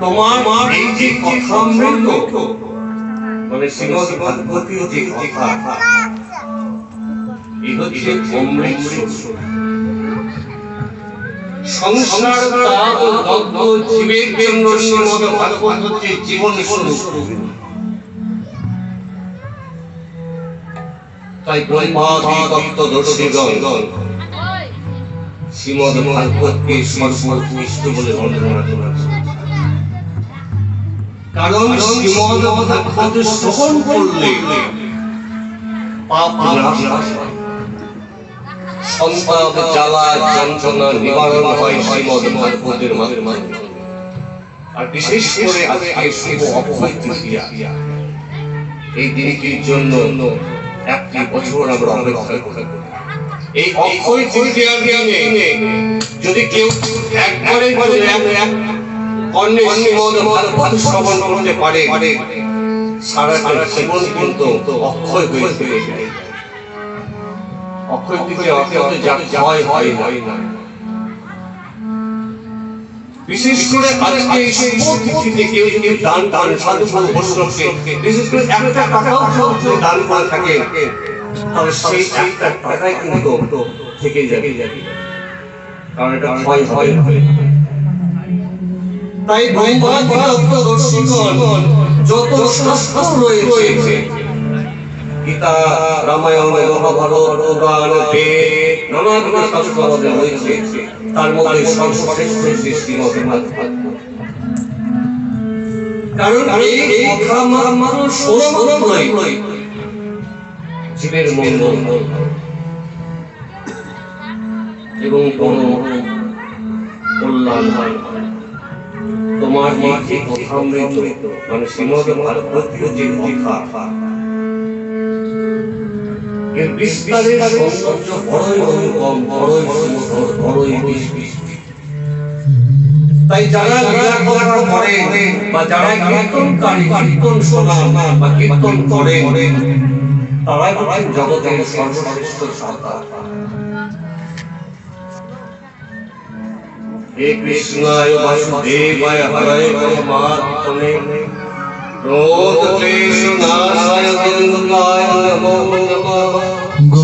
তোমার এই যে কথামৃত মানে শ্রীমদ্ ভাগবতীর যে কথা, এই হচ্ছে অমৃত। সংসার দগ্ধ জীবের জন্য শ্রীমদ্ ভাগবত হচ্ছে জীবন স্বরূপ। তাই ব্রহ্মাদি তত্ত্বদর্শীগণ শ্রীমদ্ ভাগবতকে সর্বোৎকৃষ্ট বলে বর্ণনা করেছেন। কারণ শ্রীমদ্ ভাগবত শ্রবণ করলে পাপ নাশ হয়, সন্তাপ জ্বালা যন্ত্রণা নিবারণ হয় শ্রীমদ্ ভাগবতের মাধ্যমে। আর বিশেষ করে আজকে শুভ অক্ষয় তৃতীয়া, এই দিনটির জন্য একটি বছর আমরা অপেক্ষা করি। এই অক্ষয় তৃতীয়ার দিনে যদি কেউ একবারে কর্ণে শ্রীমদ্ ভাগবত শ্রবণ করতে পারে, সারাটা জীবন কিন্তু অক্ষয় হয়ে যায়। অক্ষয় তৃতীয়া অর্থাৎ যার জয় হয় না। বিশেষ করে আজকে এই শুভ তিথিতে কেউ যদি দান করেন সাধু বৈষ্ণবকে, বিশেষ করে একটা টাকাও যদি দান করে থাকে, তাহলে সেই একটা টাকাই কিন্তু থেকে যাবে, কারণ এটা ক্ষয় হয়। তাই ব্রহ্মাদি তত্ত্বদর্শীগণ যত শাস্ত্র রয়েছে, গীতা, রামায়ণ, মহাভারত, পুরাণ, বেদ, নানান শাস্ত্র রয়েছে, তার মধ্যে সর্বশ্রেষ্ঠ হচ্ছে শ্রীমদ্ ভাগবত। কারণ এই কথা মানুষ শ্রবণ করে জীবের মঙ্গল এবং কল্যাণ হয়। তোমার এই যে কথামৃত মানে শ্রীমদ্ ভাগবতীয় যে কথা, এর বিস্তারের সৌন্দর্য বড়ই অনুপম, বড়ই সুমধুর, বড়ই বিশিষ্ট। তাই যারা লীলা করার পরে বা যারা কীর্তনকারী, কীর্তন শোনান বা কীর্তন করেন, তারাই হচ্ছেন জগতের সর্বশ্রেষ্ঠ সত্তা। হে কৃষ্ণায় বাসুদেবায় হরে পরমাত্মনে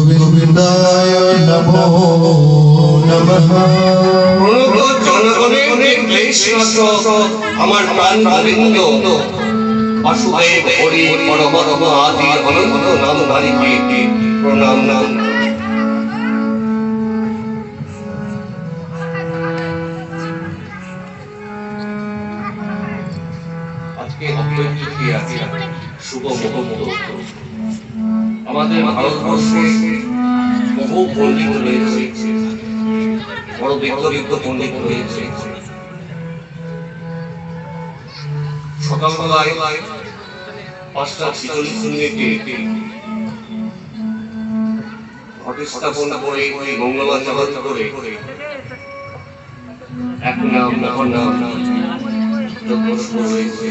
গোবিন্দায় নমো নমঃ। জনগণের ক্লেশনাশক আমার প্রাণ গোবিন্দ বাসুদেব হরি পরমাত্ম আদি অনন্ত নামধারীকে প্রণাম। আজকে অক্ষয় তৃতীয়া, শুভ মুহূর্ত। আমাদের ভারতবর্ষে বহু পণ্ডিত রয়েছে, বড় বিখ্যাত পণ্ডিত রয়েছে। সকালবেলায় 5:46 ঘটে স্থাপন করে মঙ্গলাচরণ করে এক নাম মহানাম যজ্ঞ শুরু হয়েছে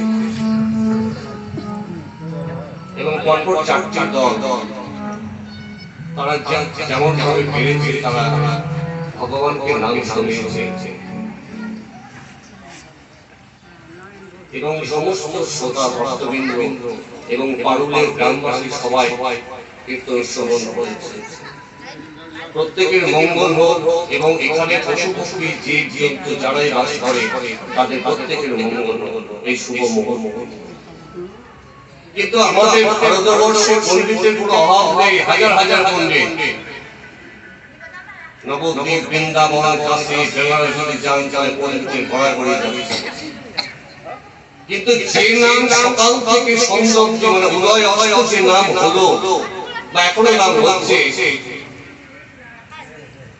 এবং পরপর 4টি দল, তারা যেমন ভাবে পেরেছে তারা ভগবানকে নাম শুনিয়েছে এবং সমস্ত শ্রোতা ভক্তবৃন্দ এবং পারুলের গ্রামবাসী সবাই কীর্তন শ্রবণ করেছে। প্রত্যেকের মঙ্গল হোক এবং এখানে পশু পক্ষী যে জীব যারাই বাস করে তাদের প্রত্যেকের মঙ্গল হোক এই শুভ মুহূর্ত। কিন্তু আমাদের ভারতবর্ষে পণ্ডিতের কোনো অভাব নেই, হাজার হাজার পণ্ডিত। নবদ্বীপ, বৃন্দাবন, কাশী, বেনারস যদি যান যায় পণ্ডিতের গড়াগড়ি যাচ্ছে। কিন্তু যে নাম সকাল থেকে সৌন্দর্য মানে উদয় অস্ত যে নাম হলো বা এখনো নাম হচ্ছে,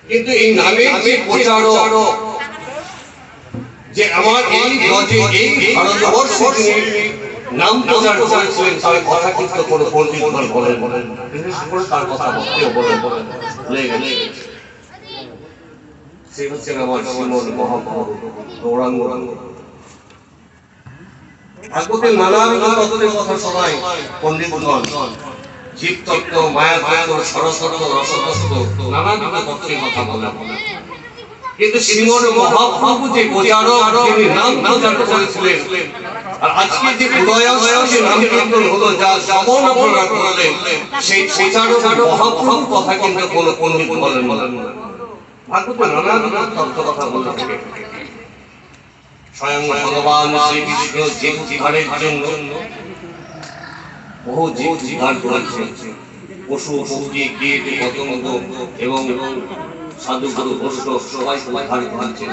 কিন্তু এই নামের যে প্রচারক যে আমার এই গজে এই ভারতবর্ষে নাম প্রচার করেছিলেন, তার কথা কিন্তু কোনো পণ্ডিতগণ বলেন, বিশেষ করে তার কথা বলতেও বলে ভুলে গেছে। সে হচ্ছেন আমার শ্রীমদ্ মহাপ্রভু গৌরাঙ্গ। ভাগবতের নানান তত্ত্বের কথা সবাই পণ্ডিতগণ জীব তত্ত্ব, মায়া তত্ত্ব, সরস তত্ত্ব, রস তত্ত্ব, নানান তত্ত্বের কথা বলে। কিন্তু শ্রীমন মহাপ্রভু যে প্রচারক, তিনি নাম প্রচার করেছিলেন, আর আজকে যে উদয়াস্ত নাম কীর্তন হলো, যা শ্রবণ আপনারা করলেন, সেই প্রচারক মহাপ্রভু কথা কিন্তু কোনো পণ্ডিত বলেন না। ভাগবতে নানা তত্ত্ব কথা বলে থাকে। স্বয়ং ভগবান শ্রীকৃষ্ণ জীব উদ্ধারের জন্য বহু জীব উদ্ধার করেছেন। পশু পক্ষী কীট পতঙ্গ এবং সাধু গুরু বৈষ্ণব সবাই উদ্ধার করেছেন।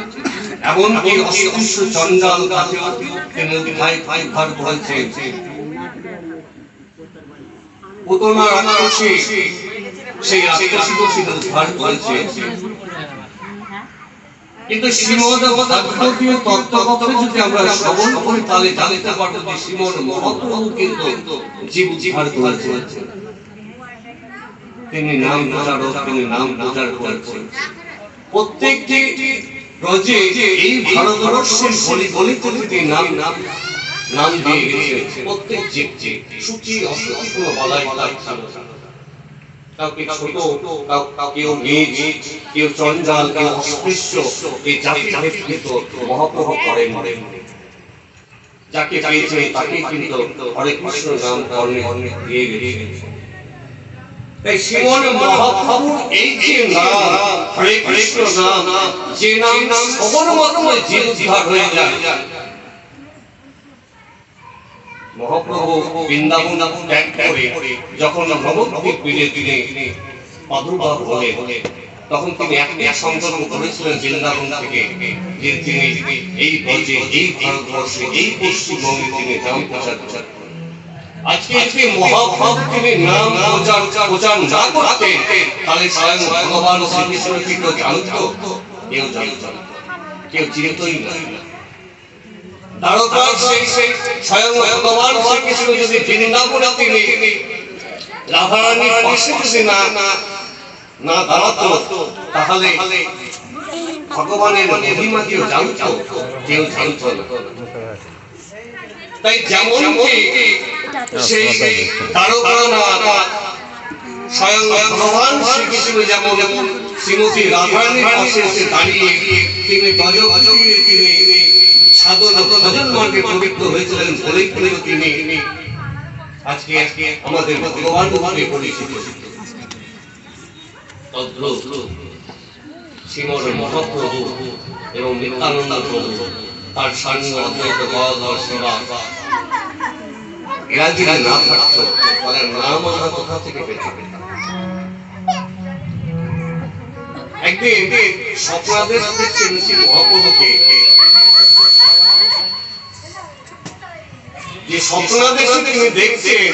এমনকি অস্পৃশ্য চণ্ডাল তাকেও তিনি উদ্ধার করেছেন। পুতনা রাক্ষসী, সেই রাক্ষসীকেও তিনি উদ্ধার করেছেন। কিন্তু শ্রীমদ ভাগবতীয় তত্ত্বকথা যদি আমরা শ্রবণ করি, তাহলে জানতে পারবো যে শ্রীমদ মহাপ্রভু কিন্তু জীব উদ্ধার করেছেন। তিনি নাম প্রচারক, তিনি নাম প্রচার করেছেন। প্রত্যেকটি রোজে এই ভারতবর্ষের গলিতে তিনি নাম দিয়ে গেছেন। প্রত্যেক জীব সূচি অসুচি কোনো বলাই ছিল না। কাউকে ছোট, কেউ নীচ, কেউ চণ্ডাল, কেউ অস্পৃশ্য, এই জাতির ভিত্তিত মহাপ্রভু করেন। যাকে পেয়েছেন তাকে কিন্তু হরে কৃষ্ণ নাম কর্ণে দিয়ে গেছেন। তাই শ্রীমন মহাপ্রভুর এই যে নাম হরে কৃষ্ণ নাম, যে নাম শ্রবণ মাত্রই জীব উদ্ধার হয়ে যায়। মহাপ্রভু বৃন্দাবন ত্যাগ করে যখন নবদ্বীপ ফিরে তিনি প্রাদুর্ভাব হলেন, তখন তিনি একটি সংকল্প করেছিলেন বৃন্দাবন থেকে, যে তিনি এই ব্রজে, এই ভারতবর্ষে, এই পশ্চিমবঙ্গে তিনি নাম প্রচার করবেন। আজকে যদি মহাপ্রভু তিনি নাম প্রচার না করতেন, তাহলে স্বয়ং ভগবান শ্রীকৃষ্ণ কি কেউ জানত? কেউ জানত না, কেউ চিনতই না। দ্বারকার স্বয়ং ভগবান শ্রীকৃষ্ণ যদি বৃন্দাবনে তিনি রাধারানীর পাশে যদি না দাঁড়াতো, তাহলে ভগবানের মহিমা কেউ জানত? কেউ জানত না। তাই যেমন সেই দ্বারকানাথ স্বয়ং ভগবান শ্রীকৃষ্ণ যেমন শ্রীমতী রাধারানীর পাশে এসে দাঁড়িয়ে তিনি ব্রজভূমিতে তিনি সাধন ভজন মার্গে পবিত্র হয়েছিলেন, বলেই কিন্তু তিনি আজকে আমাদের ভগবান রূপে পরিচিত। তদ্রূপ শ্রীমদ মহাপ্রভু এবং নিত্যানন্দ প্রভু, তার সাঙ্গ অদ্বৈত গদাধর সেবা, এরা যদি না থাকতো, তাহলে নাম আমরা কোথা থেকে পেতাম? একদিন স্বপ্নাদেশ দেখছেন মহাপ্রভুকে, যে স্বপ্নাদেশে তিনি দেখছেন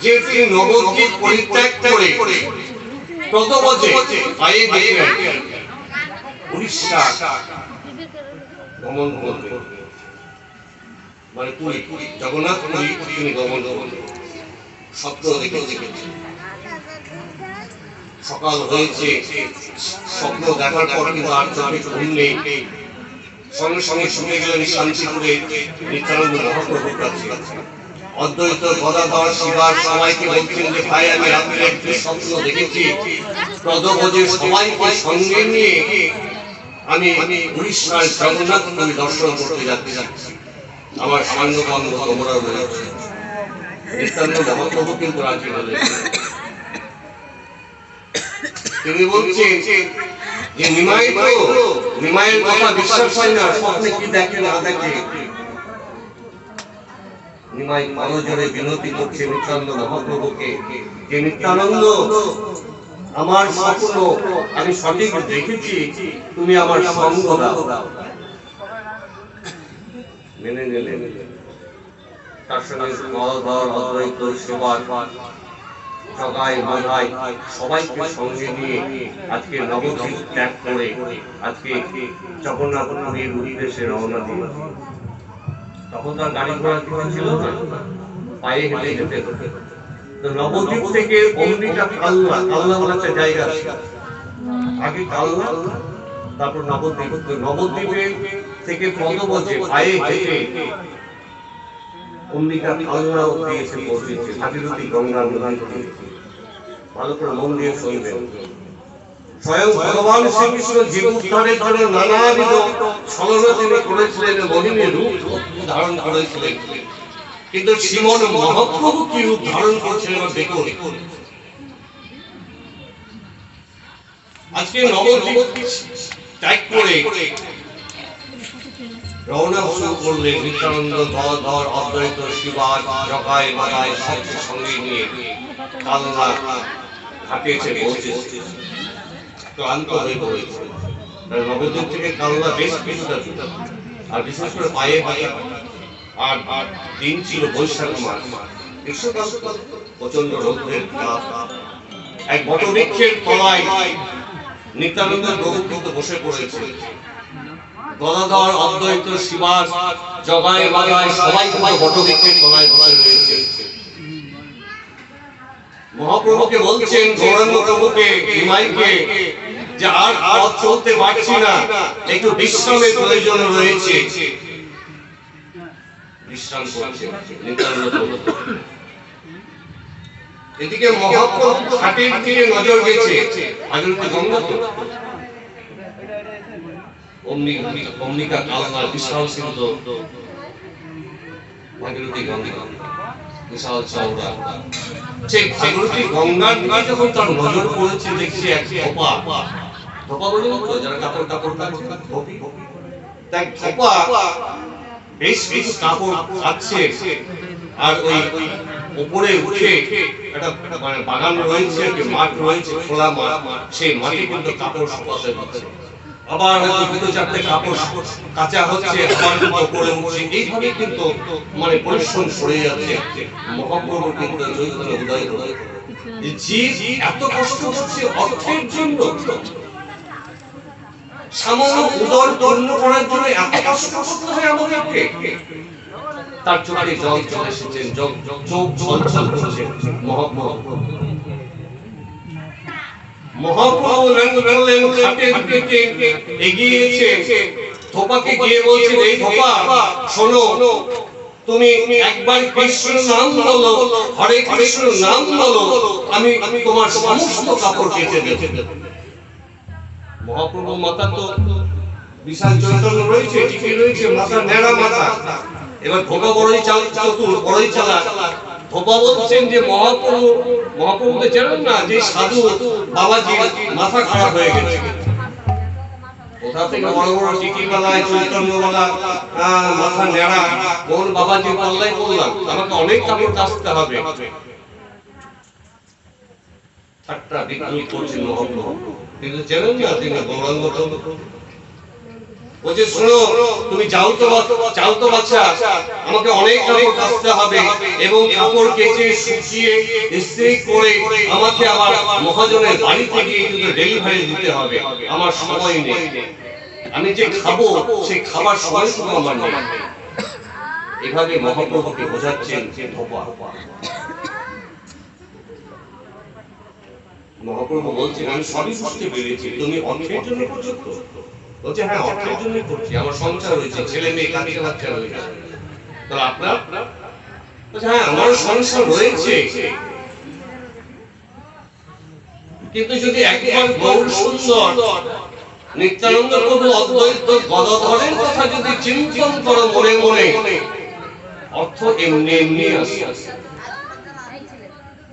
যে তিনি নবদ্বীপ পরিত্যাগ করে প্রথমে পায়ে দেখলেন উড়িষ্যা গমন করবেন, মানে পুরী, জগন্নাথ পুরী তিনি গমন করবেন। স্বপ্ন দেখেছেন, সকাল হয়েছে, স্বপ্ন দেখার পর কিন্তু আর চোখে ঘুম নেই। সঙ্গে সঙ্গে শুনে গেলেন শান্তিপুরে নিত্যানন্দ মহাপ্রভুর কাছে। অদ্বৈত গদাধর শিবার সবাইকে বলছেন যে ভাই, আমি রাত্রে একটি স্বপ্ন দেখেছি, প্রদভোজে সবাইকে সঙ্গে নিয়ে আমি উড়িষ্যার জগন্নাথ পুরী দর্শন করতে যাচ্ছি। আমার সাঙ্গ বন্ধ তোমরা রয়েছে। নিত্যানন্দ মহাপ্রভু কিন্তু রাজি হলেন। তিনি বলছেন যে নিমাইয়ের কথা বিশ্বাস হয় না, স্বপ্নে কি দেখে না দেখে। নিমাই কালো জোরে বিনতি করছে নিত্যানন্দ মহাপ্রভুকে, যে নিত্যানন্দ, আমার স্বপ্ন আমি সঠিক দেখেছি, তুমি আমার সঙ্গ দাও। মেনে নিলেন। তার সঙ্গে গদাধর, অদ্বৈত, সেবা, জগাই মাধাই সবাইকে সঙ্গে নিয়ে আজকে নবদ্বীপ ত্যাগ করে আজকে জগন্নাথ পুরীর উদ্দেশ্যে রওনা দিল। তখন তার গাড়ি ঘোড়া কিছু ছিল না, পায়ে হেঁটে যেতে হতো। তো নবদ্বীপ থেকে অমৃতা কাল্লা, কাল্লা বলে একটা জায়গা, আগে কাল্লা তারপর নবদ্বীপ। নবদ্বীপে থেকে পদব্রজে পায়ে হেঁটে অমৃতা কাল্লা অবধি এসে পৌঁছেছে, ভাগীরথী গঙ্গা নদী। ভালো করে মন দিয়ে শুনবেন। স্বয়ং ভগবান শ্রীকৃষ্ণ জীব উদ্ধারের জন্য নানাবিধ ছলনা তিনি করেছিলেন, মহিমী রূপ ধারণ করেছিলেন, কিন্তু শ্রীমন মহাপ্রভু কি রূপ ধারণ করছিলেন দেখুন। আজকে নবদ্বীপ ত্যাগ করে রওনা শুরু করলেন নিত্যানন্দ, গদাধর, অদ্বৈত, শিবাজ, জগাই মাদাই সবকে সঙ্গে নিয়ে কালনা ঘাটে এসে পৌঁছেছে। ক্লান্ত হয়ে পড়েছে। নবদ্বীপ থেকে কালনা বেশ কিছুটা দূর, আর বিশেষ করে পায়ে হাঁটা, আর দিন ছিল বৈশাখ মাস, গ্রীষ্মকাল, প্রচন্ড রৌদ্রের তাপ। এক বটবৃক্ষের তলায় নিত্যানন্দ প্রভু কিন্তু বসে পড়েছে। গদাধর, অদ্বৈত, শিবাজ, জগাই মাদাই সবাই কিন্তু বটবৃক্ষের তলায় বসে রয়েছে। মহাপ্রভুকে বলছেন, গৌরাঙ্গ প্রভুকে, নিমাইকে, যে আর পথ চলতে পারছি না, একটু বিশ্রামের প্রয়োজন রয়েছে। বিশ্রাম করছে নিত্যানন্দ প্রভু। এদিকে মহাপ্রভু ঘাটের দিকে নজর গেছে, ভাগীরথী গঙ্গা তো অম্বিকা কালনার বিশাল সিন্ধু, ভাগীরথী গঙ্গা বিশাল চওড়া। সেই ভাগীরথী গঙ্গার দিকে যখন তার নজর পড়েছে, দেখছে এক ধোপা, ধোপা বলে যারা কাপড় কাপড় ধোপি, তাই ধোপা বেশ বেশ কাপড় কাচ্ছে, আর ওই উপরে উঠে একটা মানে বাগান রয়েছে, মাঠ রয়েছে, খোলা মাঠ, সেই মাঠে কিন্তু কাপড় শুকাতে হচ্ছে। আবার হয়তো দুটো চারটে কাপড় কাঁচা হচ্ছে, আবার কিন্তু উপরে উঠছে, এইভাবে কিন্তু মানে পরিশ্রম করে যাচ্ছে। মহাপ্রভু কিন্তু চৈতন্য উদয় হলো, জীব এত কষ্ট হচ্ছে অর্থের জন্য, সামান্য উদর পূর্ণ করার জন্য এত কষ্ট করতে হয় আমাদেরকে। তার চোখে জল চলে এসেছেন, চোখ ঝলঝল করছে। মহাপ্রভু ঘাটের দিকে এগিয়েছে, ধোপাকে গিয়ে বলছেন, এই ধোপা শোনো, তুমি একবার কৃষ্ণ নাম বলো, হরে কৃষ্ণ নাম বলো, আমি তোমার সমস্ত কাপড় কেটে দেব। মহাপ্রভু মাথা তো বিশাল চৈতন্য রয়েছে, টিকে রয়েছে, মাথা ন্যাড়া মাথা। এবার ধোপা বড়ই চতুর, বড়ই চালাক। ধোপা বলছেন যে মহাপ্রভুকে জানেন না, যে সাধু বাবাজি মাথা খারাপ হয়ে গেছে, কোথা থেকে বড় বড় টিকি বালায়, চৈতন্য বালা, মাথা ন্যাড়া, কোন বাবাজি পাল্লাই বললাম, আমাকে অনেক কাপড় কাচতে হবে। ঠাট্টা বিদ্রুপ করছেন মহাপ্রভু, কিন্তু জানেন না তিনি গৌরাঙ্গ প্রভু। বলছে, শোনো, তুমি যাও তো বাচ্চা, আমাকে অনেক কাপড় কাচতে হবে, এবং কাপড় কেচে শুকিয়ে ইস্ত্রি করে আমাকে আবার মহাজনের বাড়িতে গিয়ে কিন্তু ডেলিভারি দিতে হবে, আমার সময় নেই। আমি যে খাবো সেই খাবার সময় শুধু আমার নেই। এভাবে মহাপ্রভুকে বোঝাচ্ছেন ধোপা। মহাপ্রভু বলছেন, আমি সবই বুঝতে পেরেছি, তুমি অর্থের জন্য করছো তো? বলছে, হ্যাঁ, অর্থের জন্য করছি, আমার সংসার হয়েছে, ছেলে মেয়ে, কাছে বাচ্চা রয়েছে। তাহলে আপনার? বলছে, হ্যাঁ, আমার সংসার রয়েছে, কিন্তু যদি একবার গৌর সুন্দর নিত্যানন্দ প্রভু, অদ্বৈত, গদাধরের কথা যদি চিন্তন করো মনে মনে, অর্থ এমনি এমনি আসে।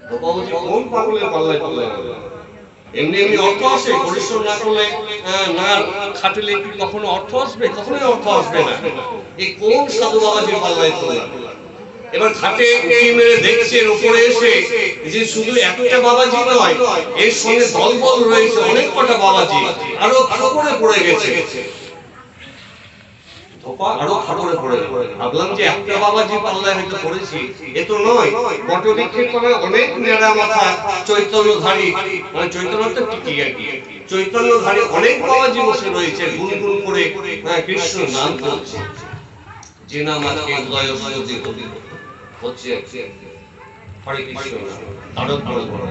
কোন পাগলের পাল্লায় পাল্লায় এমনি এমনি অর্থ আসে? পরিশ্রম না করলে, না খাটলে কি কখনো অর্থ আসবে? কখনোই অর্থ আসবে না। এই কোন সাধু বাবাজির পাল্লায় পড়লাম? এবার ঘাটে উঁকি মেরে দেখছেন উপরে এসে যে শুধু একটা বাবাজি নয়, এর সঙ্গে দলবল রয়েছে অনেক কটা বাবাজি, আরো খাপড়ে পড়ে গেছে। ধোপা আরো খাপড়ে পড়ে, ভাবলাম যে একটা বাবাজি পাল্লায় হয়তো পড়েছি, এ তো নয়। বটবৃক্ষের তলায় অনেক নেড়া মাথা চৈতন্যধারী, মানে চৈতন্যটা কি আর কি, চৈতন্যধারী অনেক বাবাজি বসে রয়েছে, গুনগুন করে কৃষ্ণ নাম করছে। যে নাম আজকে উদয় হচ্ছে হরে কৃষ্ণ নাম, তারও বড়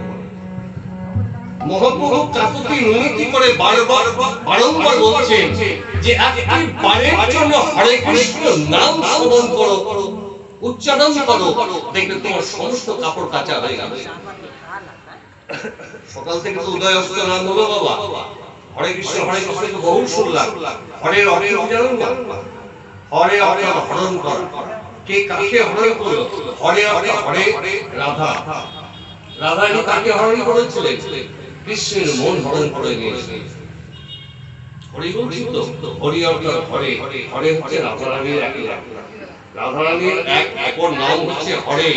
মহাপ্রভু কাকুতি মিনতি করে বারংবার বলছেন যে একবারের জন্য হরে কৃষ্ণ নাম শ্রবণ করো, উচ্চারণ করো, দেখবে তোমার সমস্ত কাপড় কাচা হয়ে যাবে। সকাল থেকে তো উদয় অস্ত নাম হলো বাবা, হরে কৃষ্ণ তো বহু শুনলাম। হরের অর্থ জানেন না? হরে অর্থ হরণ করা। কে কাকে হরণ করলো? হরে অর্থ হরে রাধা। রাধারানী কাকে হরণ করেছিলেন? কৃষ্ণের মন হরণ করে নিয়েছিলেন। হরি বলছি তো, হরি অর্থ হরে, হরে হচ্ছে রাধারানীর এক নাম। রাধারানীর এক অপর নাম হচ্ছে হরে।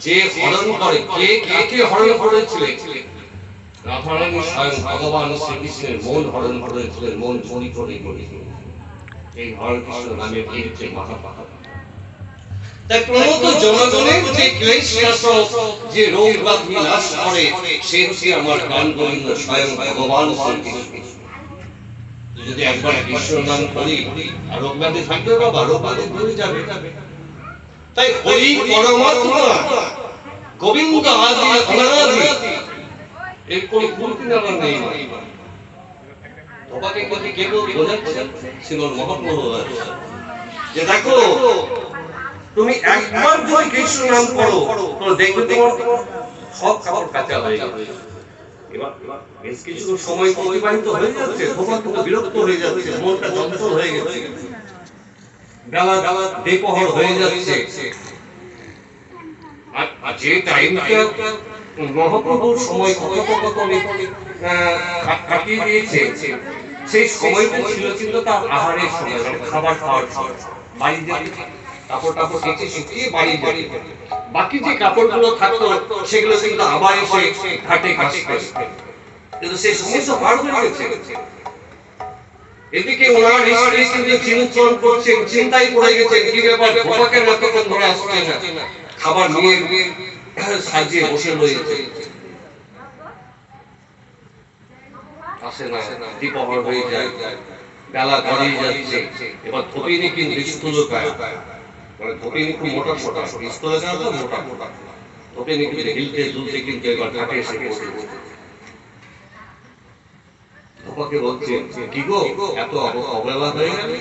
যে হরণ করে, কে কাকে হরণ করেছিলেন? রাধারানী স্বয়ং ভগবান শ্রীকৃষ্ণের মন হরণ করেছিলেন, মন চুরি করে নিয়েছিলেন। এই হরে কৃষ্ণ নামের এই হচ্ছে মহাপাহা। তাই প্রণত জনগণের যে ক্লেশ নাশক, যে রোগ ব্যাধি নাশ করে, সে হচ্ছে আমার প্রাণ গোবিন্দ স্বয়ং ভগবান শ্রীকৃষ্ণ। যদি একবার কৃষ্ণ নাম করি আর রোগ ব্যাধি থাকবে বাবা, রোগ ব্যাধি দূরে যাবে। তাই হরি পরমাত্মা, গোবিন্দ আদি অনাদি, এর কোন কুলকিনারা নেই। তোমাকে যদি কেউ বোঝাচ্ছে শ্রীমন মহাপ্রভু যে দেখো, তুমি একবার যদি কৃষ্ণ নাম করো তো দেখবে তোমার সব কাপড় কাঁচা হয়ে যাবে। এবার বেশ কিছু সময় অতিবাহিত হয়ে যাচ্ছে, তোমার কিন্তু বিরক্ত হয়ে যাচ্ছে, মনটা চঞ্চল হয়ে গেছে, বেলা বেপহর হয়ে যাচ্ছে। আর যে টাইমটা মহাপ্রভুর সময় কথোপকথনে কাটিয়ে দিয়েছে, সেই সময়টা ছিল কিন্তু তার আহারের সময়, খাবার খাওয়ার সময়। বাড়ি যেতে কাপড় টাপড় কেটে শুকিয়ে বাড়ি যেতে, বাকি যে কাপড়গুলো থাকতো সেগুলো কিন্তু আবার এসে ঘাটে কাছে কিন্তু সেই সমস্ত পার হয়ে গেছে। এদিকে ওনারা নিশ্চয়ই কিন্তু চিন্তন করছেন, চিন্তায় পড়ে গেছেন, কি ব্যাপার ভোপাকের এতক্ষণ ধরে আসছে না, খাবার নিয়ে সাজিয়ে বসে রয়েছে, আসে না, দ্বিপহর হয়ে যায়, বেলা গড়িয়ে যাচ্ছে। এবার ধোপিনি কিন্তু স্থূলকায়, মানে ধোপিনি খুব মোটা মোটা, স্থূলকায় তো মোটা মোটা, ধোপিনি কিন্তু হিলতে দুলতে কিন্তু এবার ঘাটে এসে পড়ছে। ধোপাকে বলছে, কি গো এত অবহেলা হয়ে গেল,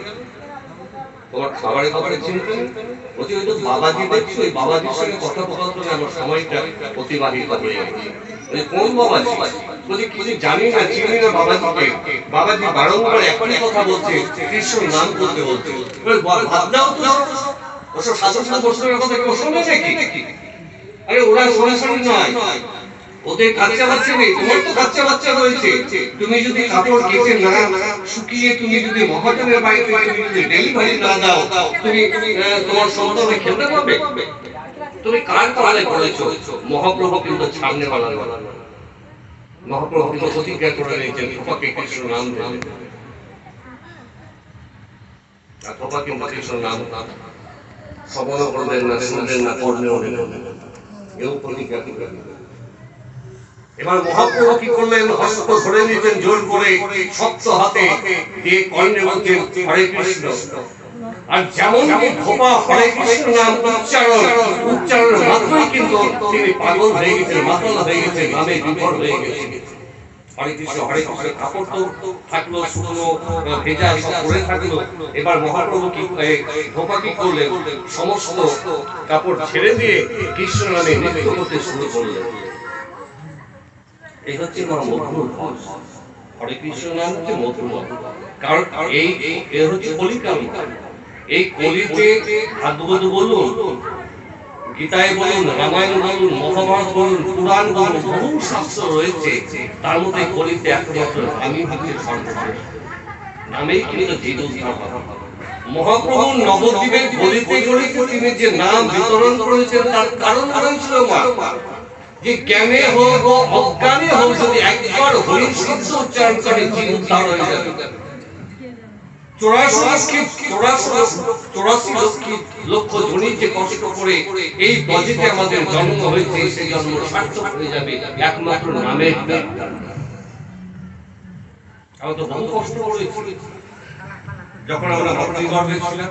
তোমার খাবারে খাবারে চিন্তা নেই? বলছি ওই তো বাবাজি দেখছি, ওই বাবাজির সঙ্গে কথোপকথনে আমার সময়টা অতিবাহিত হয়ে গেছে। কোন বাবাজি? বলছি কিছু জানি না, চিনি না বাবাজিকে। বাবাজি বারংবার একই কথা বলছে, কৃষ্ণ নাম করতে বলছে। ভাবনাও তো ওসব সাধু বৈষ্ণবের কথা কেউ শোনে নাকি? আরে ওরা সরাসরি নয়, ওদের বাচ্চা বাচ্চা নেই, তোমার তো বাচ্চা বাচ্চা রয়েছে। তুমি যদি কাপড় কেটে না শুকিয়ে, তুমি যদি মহাজনের বাড়িতে তুমি যদি ডেলিভারি না দাও, তুমি তোমার সন্তানকে খেলতে পারবে? তুমি কার পালে করেছো? মহাপ্রভু কিন্তু সামনে বানানো, মহাপ্রভু কিন্তু প্রতিজ্ঞা করে নিয়েছেন ধোপাকে কৃষ্ণ নাম দেবেন। আর ধোপা কিন্তু কৃষ্ণ নাম শ্রবণ করবেন না, শুনবেন না, কর্মেও নেবেন না, এও প্রতিজ্ঞা করে। এবার মহাপ্রভু কি করলেন? হস্ত ধরে নিতেন জোর করে, শক্ত হাতে দিয়ে কর্ণে বলছেন হরে কৃষ্ণ। আর যেমন ধোপা হরে কৃষ্ণ নাম উচ্চারণ মাত্রই কিন্তু তিনি পাগল হয়ে গেছেন, মাতাল হয়ে গেছেন, নামে বিভোর হয়ে গেছেন। হরে কৃষ্ণ কাপড় তো থাকলো, শুকনো ভেজা সব পরে থাকলো। এবার মহাপ্রভু কি ধোপা কি করলেন? সমস্ত কাপড় ছেড়ে দিয়ে কৃষ্ণ নামে নৃত্য করতে শুরু করলেন। এই হচ্ছে মধুর ভাব। হরে কৃষ্ণ নাম হচ্ছে মধুর ভাব, কারণ এই হচ্ছে কলিকাল। এই কলিতে ভাগবত বলুন, গীতায় বলুন, রামায়ণ বলুন, মহাভারত বলুন, পুরাণ বলুন, বহু শাস্ত্র রয়েছে। তার মধ্যে কলিতে একমাত্র আমি হচ্ছে সর্বশ্রেষ্ঠ। নামেই কিন্তু জীব উদ্ধার হয়। মহাপ্রভু নবদ্বীপের গলিতে গলিতে তিনি যে নাম বিতরণ করেছেন, তার কারণ হয়েছিল যে জ্ঞানে হোক ও অজ্ঞানে হোক, যদি একবার হরি শব্দ উচ্চারণ করে জীব উদ্ধার হয়ে যাবে। 84 লক্ষ জনি যে কষ্ট করে এই ব্রজেতে আমাদের জন্ম হয়েছে, সেই জন্ম সার্থক হয়ে যাবে একমাত্র নামের দ্বারা। আমরা তো বহু কষ্ট করেছি যখন আমরা ভক্তি গর্ভে ছিলাম।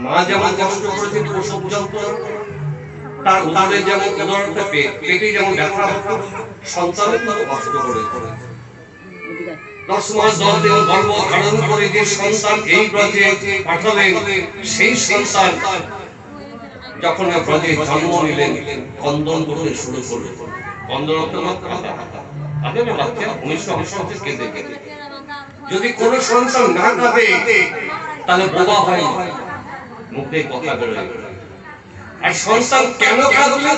মা যেমন কষ্ট করেছে প্রসব যন্ত্রণা, তার উদরে যেমন উদরটা পেটে যেমন ব্যথা হতো, সন্তানের কিন্তু কষ্ট করে 10 মাস 10 দিন গর্ভ ধারণ করে যে সন্তান এই ব্রজে পাঠালেন, সেই সন্তান যখন ব্রজে জন্ম নিলেন, ক্রন্দন করতে শুরু করলেন। বন্ধ রক্ত আগে না বাচ্চা 1968 কেঁদে কেঁদে যদি কোনো সন্তান না কাঁদে তাহলে বোবা হয়, মুখ দিয়ে কথা বেরোয়। আর সন্তান কেন কাঁদবে?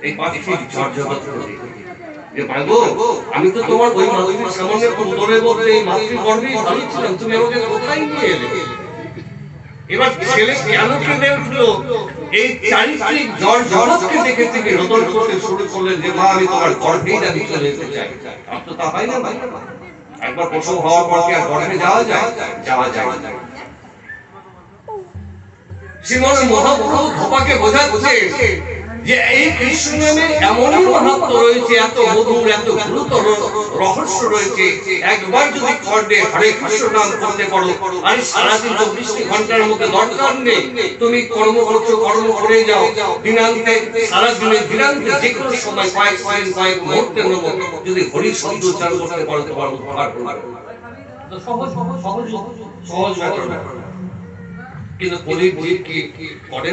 এই পাখির ঝড়ঝড় করে যে মাগো, আমি তো তোমার ওই মাতৃর সামনে উদরে বলতে এই মাতৃগর্ভেই ভালো ছিলাম, তুমি আমাকে কোথায় নিয়ে এলে? এবার ছেলে কেন কেঁদে উঠলো? এই চারিত্রিক ঝড় জগৎকে দেখে থেকে রোদন করতে শুরু করলেন যে মা, আমি তোমার গর্ভেই আমি চলে যেতে চাই। আর তো তা হয় না, একবার প্রসব হওয়ার পর কি আর গর্ভে যাওয়া যায়? যাওয়া যায়। শ্রীমন মহাপ্রভু ধোপাকে বোঝাচ্ছে যে এই কৃষ্ণ নামে এমনই মহাত্ম রয়েছে, এত মধুর, এত গুরুতর রহস্য রয়েছে। একবার যদি কর্ণে হরে কৃষ্ণ নাম করতে পারো, আর সারাদিন 24 ঘন্টার মধ্যে দরকার নেই, তুমি কর্ম করছো, কর্ম করে যাও, দিনান্তে সারাদিনে দিনান্তে যে কোনো সময় কয়েক সেকেন্ড কয়েক মুহূর্তের মধ্যে যদি হরি শব্দ উচ্চারণ করতে পারো, তোমার উদ্ধার হবে। সহজ সহজ সহজ ব্যাপার। কিন্তু কলির জীব কি করে?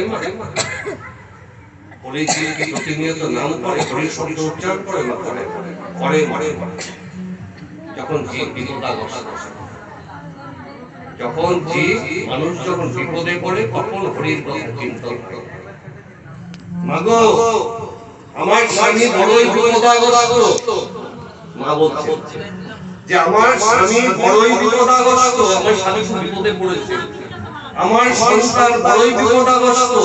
কলির জীব কি প্রতিনিয়ত নাম করে, হরির শব্দ উচ্চারণ করে? না করে করে। যখন জীব বিপদাগ্রস্ত, যখন জীব মানুষ যখন বিপদে পড়ে, তখন হরির কথা চিন্তন করে। মাগো, আমার স্বামী বড়ই বিপদাগ্রস্ত। মা বলছে যে আমার স্বামী বড়ই বিপদাগ্রস্ত, আমার স্বামী খুব বিপদে পড়েছে, আমার সন্তান বড়ই বিপদাগ্রস্ত।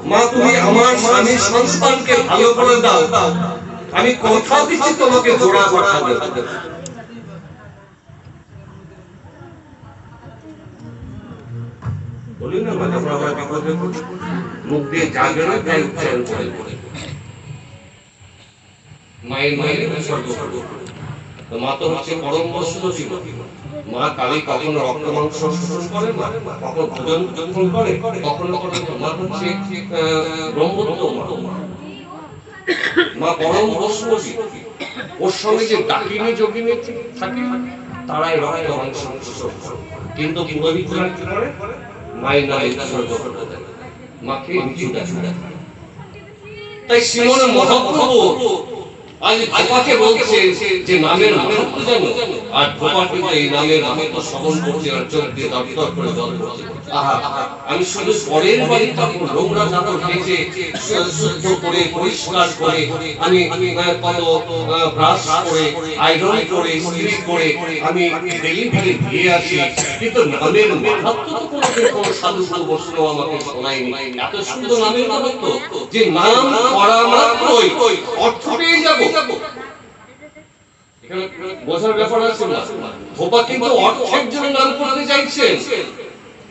মা, তুমি আমার স্বামীর সন্তানকে ভালো করে দাও, আমি কথা দিচ্ছি তোমাকে জোড়া পাঠাবো। বলি না, যখন আমরা বিপদে পড়ি, মুখ দিয়ে যা বেরোয় তাই উচ্চারণ করে মায়ের মায়ের উৎসর্গ করবো। মা তো হচ্ছে পরম বস্তু জীব। মা কালী কখনো রক্ত মাংস শোষণ করে না, কখনো ভোজন গ্রহণ করে, কখনো মা হচ্ছে ব্রহ্মত্ব মা পরম বস্তু জীব। ওর সঙ্গে যে ডাকিনী যোগিনী থাকে তারাই রক্ত মাংস শোষণ করে, কিন্তু পুরোহিতরা কি করে? মায়ের নামে উৎসর্গ করতে দেয়, মাকে নিচু দেয়। তাই শ্রীমন মহাপ্রভু আজ ধোপাকে বলছে যে নামের মাহাত্ম্য জানো, আর ধোপা কিন্তু এই নামের মাহাত্ম্য শ্রবণ করছে আর চোখ দিয়ে দরদর করে জল পড়ছে। আহা, আমি শুধু পরের বাড়ির কাপড় নোংরা কাপড় কেচে শুদ্ধ করে পরিষ্কার করে আমি কত ব্রাশ করে আয়রন করে ইস্ত্রি করে আমি ডেলিভারি দিয়ে আসি, কিন্তু নামের মাহাত্ম্য তো কোনো সাধু বস্ত্র আমাকে শোনায়নি। এত সুন্দর নামের মাহাত্ম্য যে নাম করা মাত্রই অর্থ পেয়ে যাবো। বোঝার ব্যাপার আছে না? ধোপা কিন্তু অর্থের জন্য নাম করতে চাইছেন,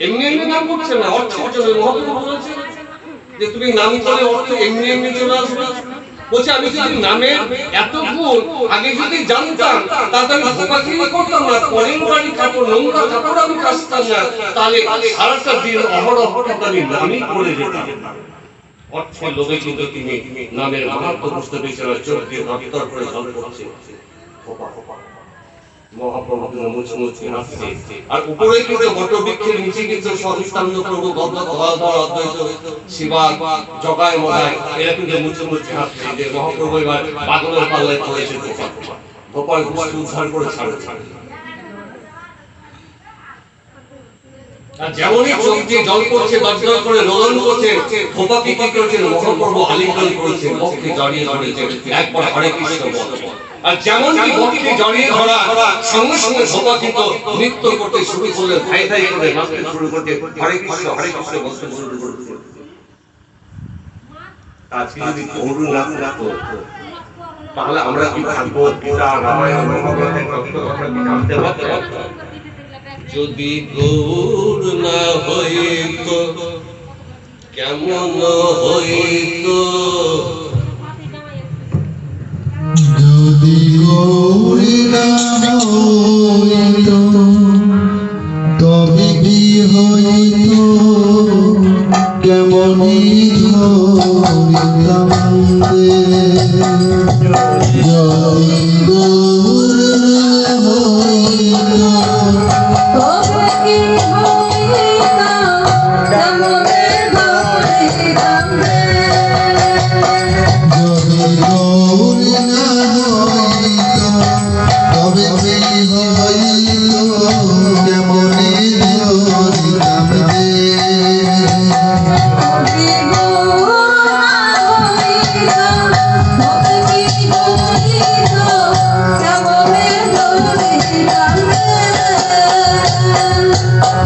এমনি এমনি নাম করছে না, অর্থের জন্য। মহাপ্রভু বলেছেন যে তুমি নাম করে অর্থ এমনি এমনি চলে আসবে। বলছে আমি যদি নামের এত গুণ আগে যদি জানতাম, তাহলে আমি ধোপাকে করতাম না, পরের বাড়ি কাপড় নোংরা কাপড় আমি কাচতাম না, তাহলে সারাটা দিন অহরহ আমি নামই করে যেতাম। অর্থের লোভে কিন্তু তিনি নামের মাহাত্ম্য বুঝতে পেরেছেন, চোখ দিয়ে দরদর করে জল পড়ছে। মহাপ্রভু মুছে মুছে হাসছে, আর উপরে কিন্তু বটবৃক্ষের নিচে কিন্তু সবিস্তান্ন প্রভু গদাধর অদ্বৈত শিবা জগায় মগায় এরা কিন্তু মুছে মুছে হাসছে যে মহাপ্রভু এবার পাগলের পাল্লায় পড়েছে। ধোপার উদ্ধার করে ছাড়ে। আর যেমনই চোখ দিয়ে জল পড়ছে, দরদর করে রোদন করছে, ধোপাকে কি করেছেন? মহাপ্রভু আলিঙ্গন করেছেন, বক্ষে জড়িয়ে ধরেছেন, একবার হরে কৃষ্ণ বল। আর যেমন কি বক্ষে জড়িয়ে ধরা, সঙ্গে সঙ্গে ধোপা কিন্তু নৃত্য করতে শুরু করলেন, ধাই ধাই করে নাচতে শুরু করতে, হরে কৃষ্ণ বলতে শুরু করতে। আজকে যদি গৌর নাম রাখতো, তাহলে আমরা কি ভাগবত গীতা রামায়ণ মহাভারতের তত্ত্ব কথা কি জানতে পারতাম? যদি গৌর না হইত কেমন হইত, যদি গৌরী না হইত তবে কি হইত, কেমনি ধরিতাম রে। যদি গৌর না হইত তবে কি হইত, কেমনে ধরিতাম রে।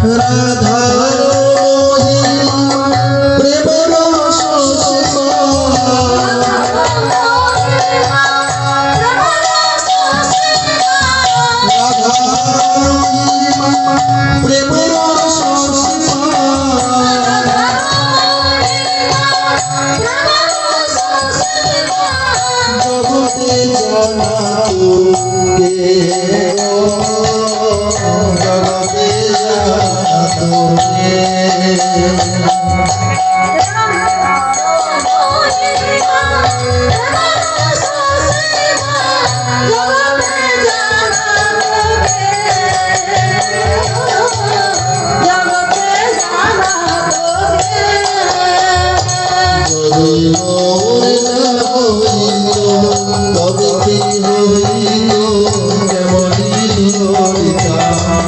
রাধার মহিমা প্রেম রস প্রেম রস জগতে জানা তোকে জগতে জানা তোকে তবে কি হইল কেমন হইতাম